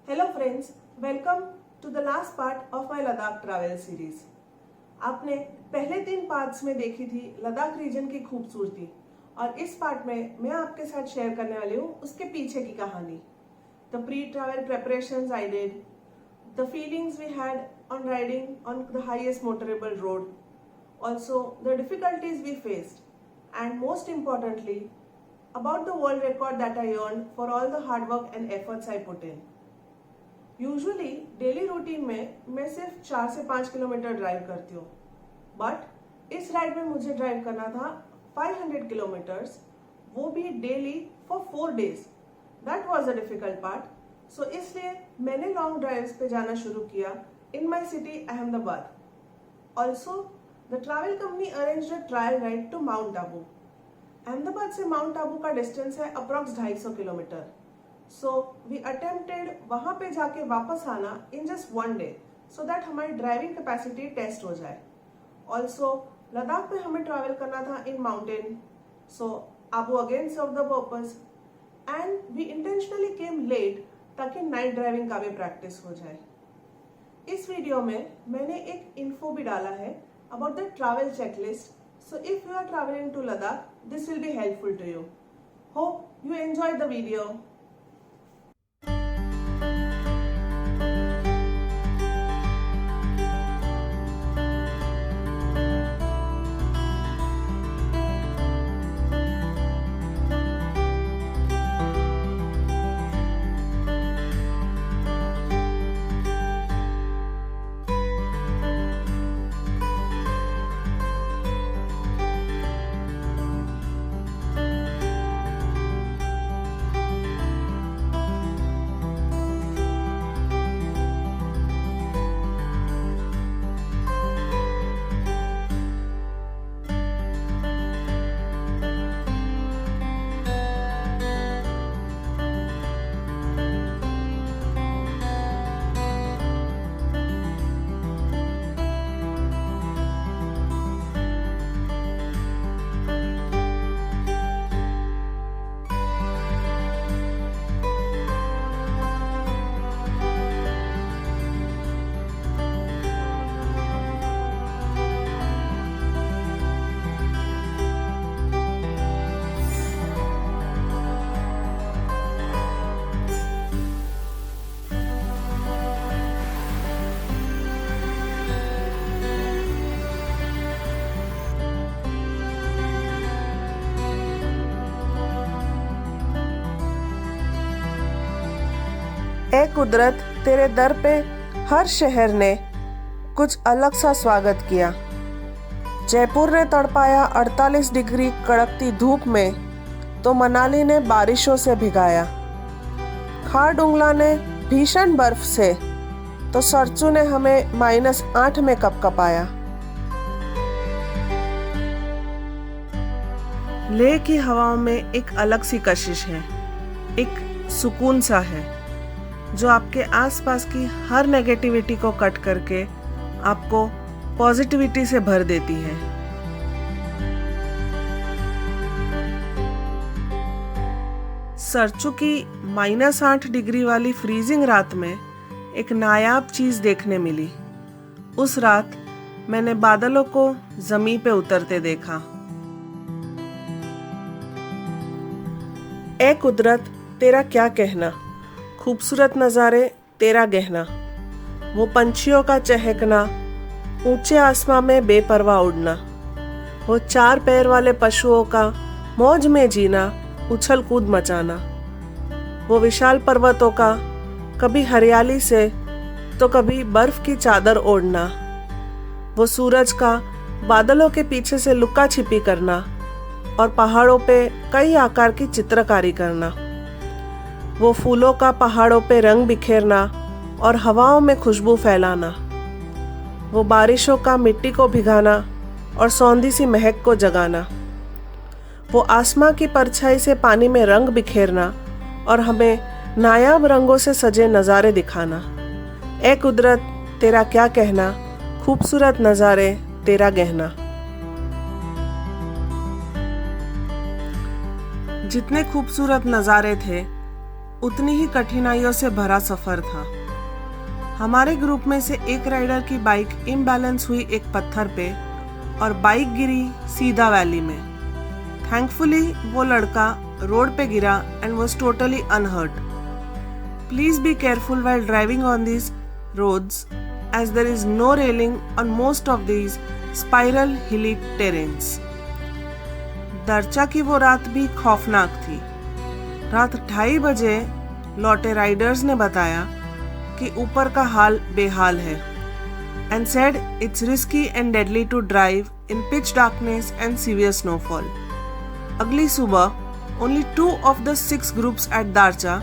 Hello friends, welcome to the last part of my Ladakh travel series. आपने पहले 3 parts में देखी थी लद्दाख रीजन की खूबसूरती और इस पार्ट में मैं आपके साथ शेयर करने वाली हूँ उसके पीछे की कहानी. The pre-travel preparations I did, the feelings we had on riding on the highest motorable road, also the difficulties we faced, and most importantly about the world record that I earned for all the hard work and efforts I put in. Usually daily routine में मैं सिर्फ 4 से 5 kilometre drive करती हूँ, but इस ride में मुझे drive करना था 500 किलोमीटर्स, वो भी daily for 4 days. That was a difficult part. So इसलिए मैंने लॉन्ग ड्राइव्स पे जाना शुरू किया in my city Ahmedabad. Also the travel company arranged a trial ride to mount Abu. Ahmedabad से माउंट आबू का डिस्टेंस है approx 250 kilometre. So we attempted वहाँ पे जाके वापस आना in just 1 day so that हमारी ड्राइविंग कैपेसिटी टेस्ट हो जाए. ऑल्सो लद्दाख में हमें ट्रैवल करना था in mountain, so Abu again serve the purpose and we intentionally came late ताकि नाइट ड्राइविंग का भी प्रैक्टिस हो जाए. इस वीडियो में मैंने एक इन्फो भी डाला है about the travel checklist. So if you are travelling to Ladakh this will be helpful to you. Hope you enjoy the video. ए कुदरत, तेरे दर पे हर शहर ने कुछ अलग सा स्वागत किया. जयपुर ने तड़पाया 48 डिग्री कड़कती धूप में, तो मनाली ने बारिशों से भिगाया. खारडुंगला ने भीषण बर्फ से, तो सरचू ने हमें -8 में कपकपाया. लेह की हवाओं में एक अलग सी कशिश है, एक सुकून सा है जो आपके आसपास की हर नेगेटिविटी को कट करके आपको पॉजिटिविटी से भर देती है. सरचू की -8 डिग्री वाली फ्रीजिंग रात में एक नायाब चीज देखने मिली. उस रात मैंने बादलों को जमीन पे उतरते देखा. ए कुदरत, तेरा क्या कहना, खूबसूरत नज़ारे तेरा गहना. वो पंछियों का चहकना, ऊंचे आसमां में बेपरवाह उड़ना, वो 4 पैर वाले पशुओं का मौज में जीना, उछल कूद मचाना, वो विशाल पर्वतों का कभी हरियाली से तो कभी बर्फ की चादर ओढ़ना, वो सूरज का बादलों के पीछे से लुका छिपी करना और पहाड़ों पे कई आकार की चित्रकारी करना, वो फूलों का पहाड़ों पे रंग बिखेरना और हवाओं में खुशबू फैलाना, वो बारिशों का मिट्टी को भिगाना और सौंधी सी महक को जगाना, वो आसमां की परछाई से पानी में रंग बिखेरना और हमें नायाब रंगों से सजे नज़ारे दिखाना. ए कुदरत, तेरा क्या कहना, खूबसूरत नज़ारे तेरा गहना. जितने खूबसूरत नज़ारे थे उतनी ही कठिनाइयों से भरा सफर था। हमारे ग्रुप में से एक राइडर की बाइक इम्बैलेंस हुई एक पत्थर पे और बाइक गिरी सीधा वैली में। थैंकफुली वो लड़का रोड पे गिरा and was totally unhurt. Please be careful while driving on these roads as there is no railing on most of these spiral hilly terrains। Darcha की वो रात भी खौफनाक थी। रात 2:30 बजे लौटे राइडर्स ने बताया कि ऊपर का हाल बेहाल है and said it's risky and deadly to drive in pitch darkness and severe snowfall। अगली सुबह only 2 of the 6 groups at Darcha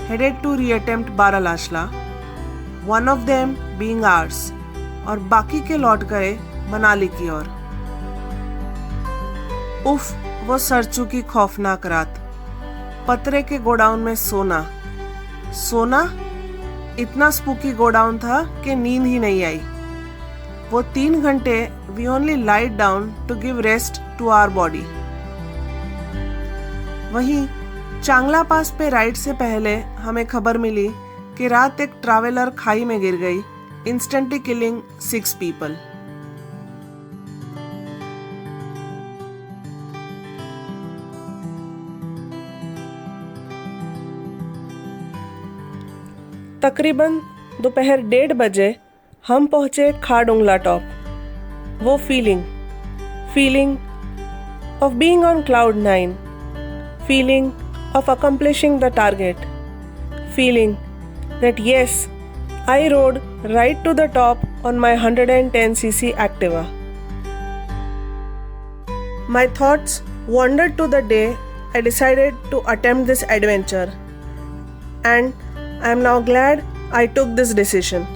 headed to reattempt Baralashla, one of them being ours, और बाकी के लौट गए मनाली की ओर। उफ, वो सरचू की खौफनाक रात। पतरे के गोडाउन में सोना इतना स्पूकी गोडाउन था कि नींद ही नहीं आई। वो 3 घंटे we only light down to give rest to our body. वहीं चांगला पास पे राइड से पहले हमें खबर मिली कि रात एक ट्रैवलर खाई में गिर गई, इंस्टेंटली किलिंग 6 पीपल। तकरीबन दोपहर 1:30 बजे हम पहुंचे खाडुंगला टॉप। वो feeling of being on cloud 9, feeling of accomplishing the target, feeling that yes, I rode right to the top on my 110cc Activa। My thoughts wandered to the day I decided to attempt this adventure, and I am now glad I took this decision।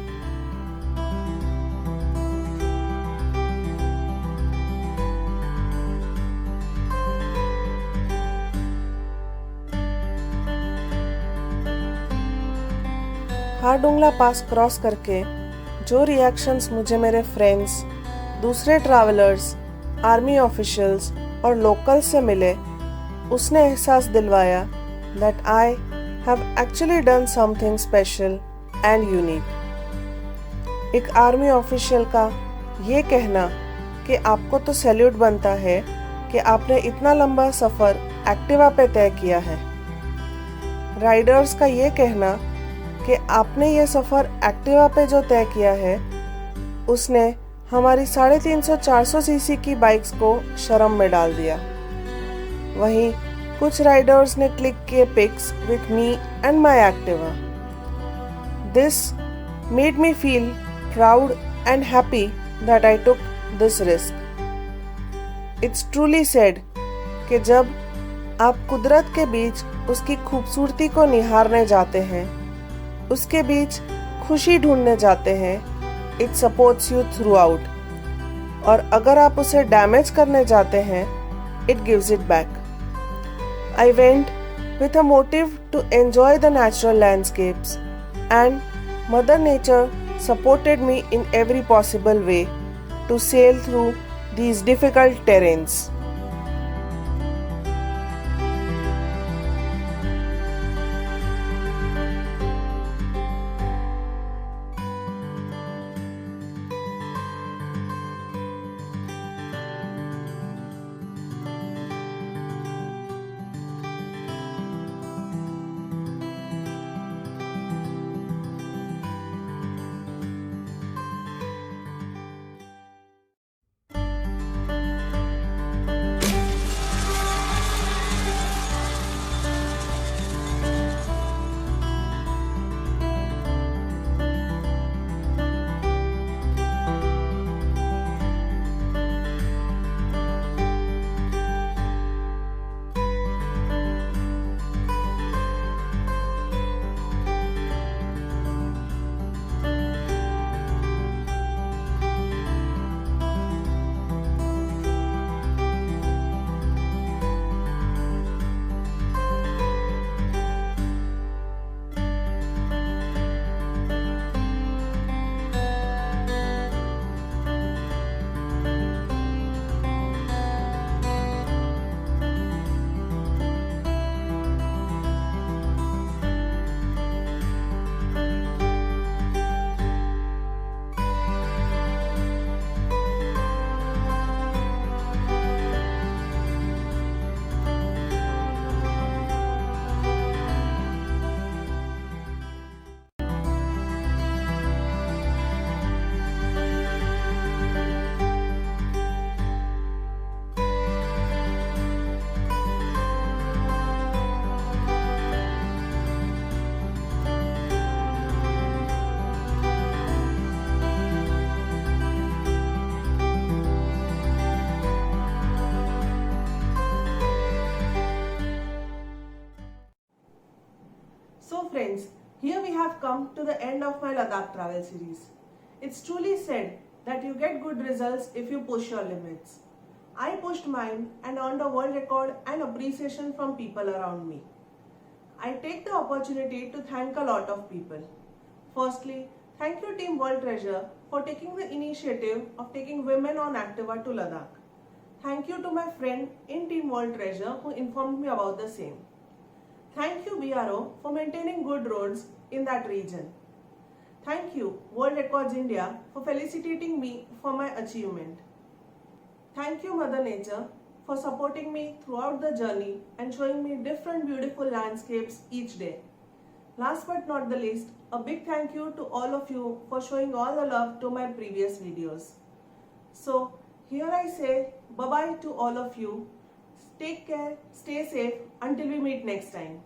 Khardungla pass cross करके जो reactions मुझे मेरे friends, दूसरे travellers, army officials और locals से मिले, उसने एहसास दिलवाया that I have actually done something special and unique. एक आर्मी ऑफिशियल का ये कहना कि आपको तो सैल्यूट बनता है कि आपने इतना लंबा सफ़र एक्टिवा पे तय किया है। राइडर्स का ये कहना कि आपने ये सफ़र एक्टिवा पे जो तय किया है, उसने हमारी 350-400 सीसी की बाइक्स को शर्म में डाल दिया। वहीं कुछ राइडर्स ने क्लिक किए pics with me and my Activa. This made me feel proud and happy that I took this risk. It's truly said कि जब आप कुदरत के बीच उसकी खूबसूरती को निहारने जाते हैं, उसके बीच खुशी ढूंढने जाते हैं, it supports you throughout, और अगर आप उसे डैमेज करने जाते हैं, it gives it back. I went with a motive to enjoy the natural landscapes, and mother nature supported me in every possible way to sail through these difficult terrains. have come to the end of my Ladakh travel series. It's truly said that you get good results if you push your limits. I pushed mine and earned a world record and appreciation from people around me. I take the opportunity to thank a lot of people. Firstly, thank you Team World Treasure for taking the initiative of taking women on Activa to Ladakh. Thank you to my friend in Team World Treasure who informed me about the same. Thank you BRO for maintaining good roads in that region. Thank you World Records India for felicitating me for my achievement. Thank you Mother Nature for supporting me throughout the journey and showing me different beautiful landscapes each day. Last but not the least, a big thank you to all of you for showing all the love to my previous videos. So here I say bye-bye to all of you. Take care, stay safe until we meet next time.